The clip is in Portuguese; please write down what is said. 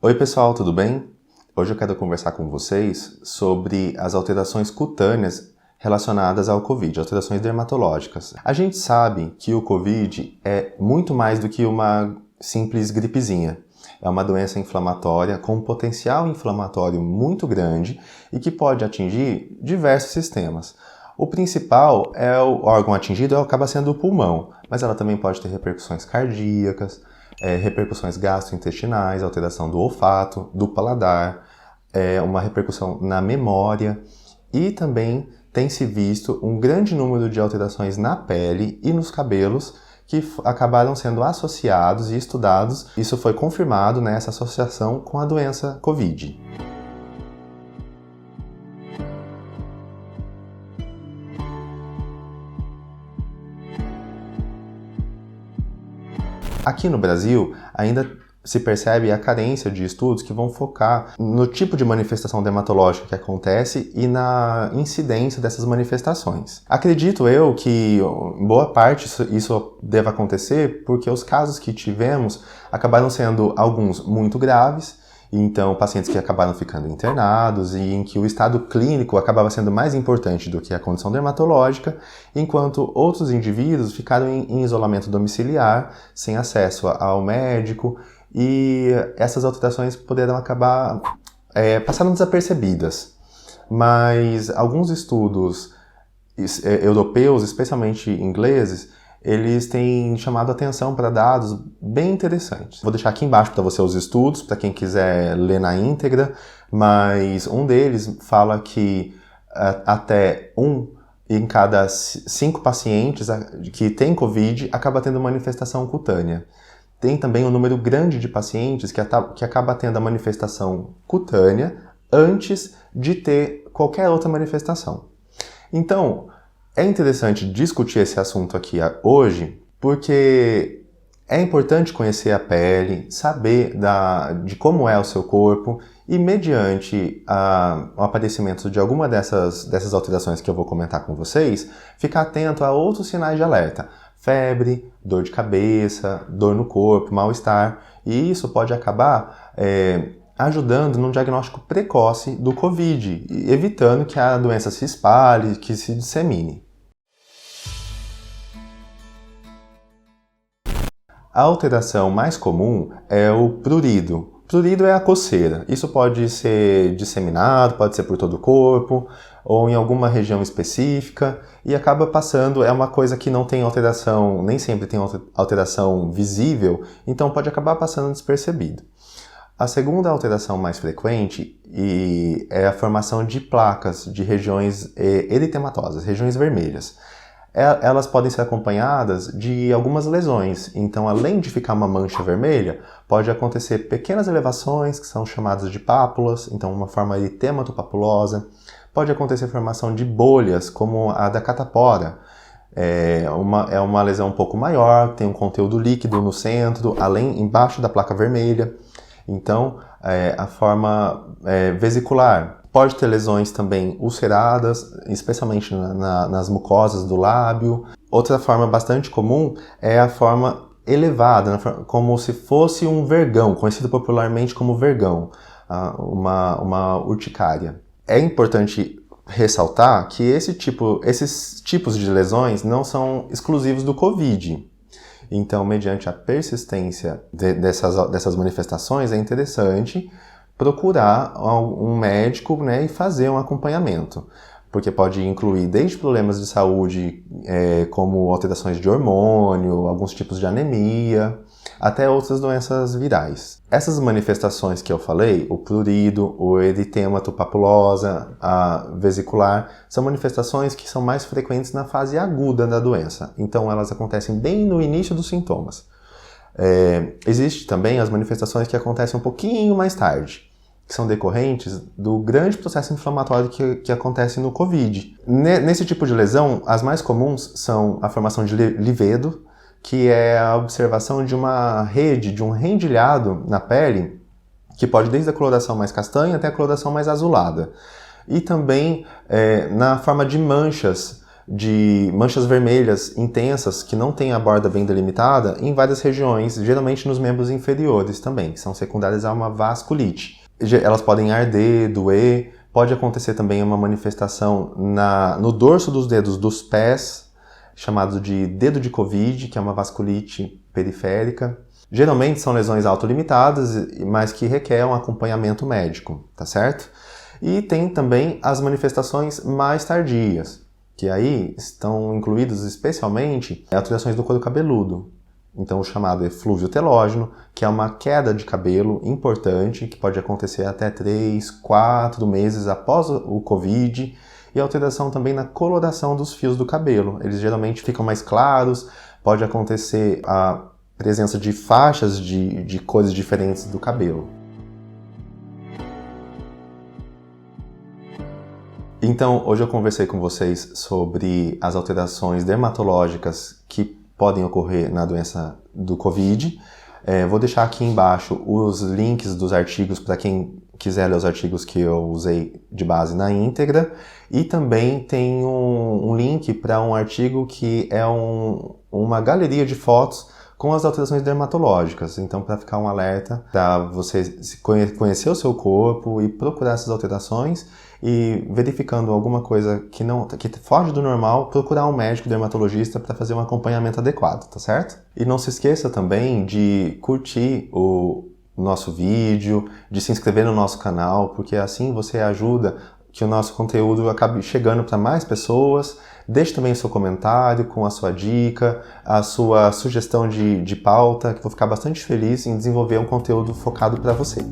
Oi pessoal, tudo bem? Hoje eu quero conversar com vocês sobre as alterações cutâneas relacionadas ao Covid, alterações dermatológicas. A gente sabe que o Covid é muito mais do que uma simples gripezinha. É uma doença inflamatória com um potencial inflamatório muito grande e que pode atingir diversos sistemas. O principal é o órgão atingido, acaba sendo o pulmão, mas ela também pode ter repercussões cardíacas, repercussões gastrointestinais, alteração do olfato, do paladar, uma repercussão na memória e também tem-se visto um grande número de alterações na pele e nos cabelos que acabaram sendo associados e estudados. Isso foi confirmado nessa associação com a doença Covid. Aqui no Brasil, ainda se percebe a carência de estudos que vão focar no tipo de manifestação dermatológica que acontece e na incidência dessas manifestações. Acredito eu que, em boa parte, isso deva acontecer porque os casos que tivemos acabaram sendo alguns muito graves, então pacientes que acabaram ficando internados e em que o estado clínico acabava sendo mais importante do que a condição dermatológica, enquanto outros indivíduos ficaram em isolamento domiciliar, sem acesso ao médico, e essas alterações poderão acabar passando desapercebidas. Mas alguns estudos europeus, especialmente ingleses, eles têm chamado atenção para dados bem interessantes. Vou deixar aqui embaixo para você os estudos, para quem quiser ler na íntegra, mas um deles fala que até 1 em cada 5 pacientes que têm Covid acaba tendo manifestação cutânea. Tem também um número grande de pacientes que acaba tendo a manifestação cutânea antes de ter qualquer outra manifestação. Então, é interessante discutir esse assunto aqui hoje, porque é importante conhecer a pele, saber de como é o seu corpo e, mediante o aparecimento de alguma dessas alterações que eu vou comentar com vocês, ficar atento a outros sinais de alerta. Febre, dor de cabeça, dor no corpo, mal-estar, e isso pode acabar ajudando no diagnóstico precoce do Covid, evitando que a doença se espalhe, que se dissemine. A alteração mais comum é o prurido. Prurido é a coceira. Isso pode ser disseminado, pode ser por todo o corpo ou em alguma região específica e acaba passando, é uma coisa que não tem alteração, nem sempre tem alteração visível, então pode acabar passando despercebido. A segunda alteração mais frequente é a formação de placas de regiões eritematosas, regiões vermelhas. Elas podem ser acompanhadas de algumas lesões, então além de ficar uma mancha vermelha, pode acontecer pequenas elevações que são chamadas de pápulas, então uma forma eritematopapulosa. Pode acontecer formação de bolhas, como a da catapora. É uma lesão um pouco maior, tem um conteúdo líquido no centro, embaixo da placa vermelha. Então, a forma vesicular. Pode ter lesões também ulceradas, especialmente nas mucosas do lábio. Outra forma bastante comum é a forma elevada, como se fosse um vergão, conhecido popularmente como vergão, uma urticária. É importante ressaltar que esses tipos de lesões não são exclusivos do Covid. Então, mediante a persistência dessas manifestações, é interessante procurar um médico, né, e fazer um acompanhamento, porque pode incluir desde problemas de saúde, como alterações de hormônio, alguns tipos de anemia, até outras doenças virais. Essas manifestações que eu falei, o prurido, o eritematopapulosa, a vesicular, são manifestações que são mais frequentes na fase aguda da doença, então elas acontecem bem no início dos sintomas. Existem também as manifestações que acontecem um pouquinho mais tarde, que são decorrentes do grande processo inflamatório que acontece no Covid. Nesse tipo de lesão, as mais comuns são a formação de livedo, que é a observação de uma rede, de um rendilhado na pele, que pode desde a coloração mais castanha até a coloração mais azulada. E também na forma de manchas de manchas vermelhas intensas que não têm a borda bem delimitada em várias regiões, geralmente nos membros inferiores também, que são secundárias a uma vasculite. Elas podem arder, doer, pode acontecer também uma manifestação no dorso dos dedos dos pés, chamado de dedo de Covid, que é uma vasculite periférica. Geralmente são lesões autolimitadas, mas que requerem um acompanhamento médico, tá certo? E tem também as manifestações mais tardias, que aí estão incluídas especialmente alterações do couro cabeludo. Então o chamado eflúvio telógeno, que é uma queda de cabelo importante, que pode acontecer até 3, 4 meses após o Covid, e alteração também na coloração dos fios do cabelo. Eles geralmente ficam mais claros, pode acontecer a presença de faixas de cores diferentes do cabelo. Então, hoje eu conversei com vocês sobre as alterações dermatológicas que podem ocorrer na doença do Covid. Vou deixar aqui embaixo os links dos artigos para quem quiser ler os artigos que eu usei de base na íntegra. E também tem um link para um artigo que é uma galeria de fotos com as alterações dermatológicas. Então, para ficar um alerta, para você conhecer o seu corpo e procurar essas alterações, e verificando alguma coisa que foge do normal, procurar um médico dermatologista para fazer um acompanhamento adequado, tá certo? E não se esqueça também de curtir o nosso vídeo, de se inscrever no nosso canal, porque assim você ajuda que o nosso conteúdo acabe chegando para mais pessoas. Deixe também o seu comentário com a sua dica, a sua sugestão de pauta, que eu vou ficar bastante feliz em desenvolver um conteúdo focado para você.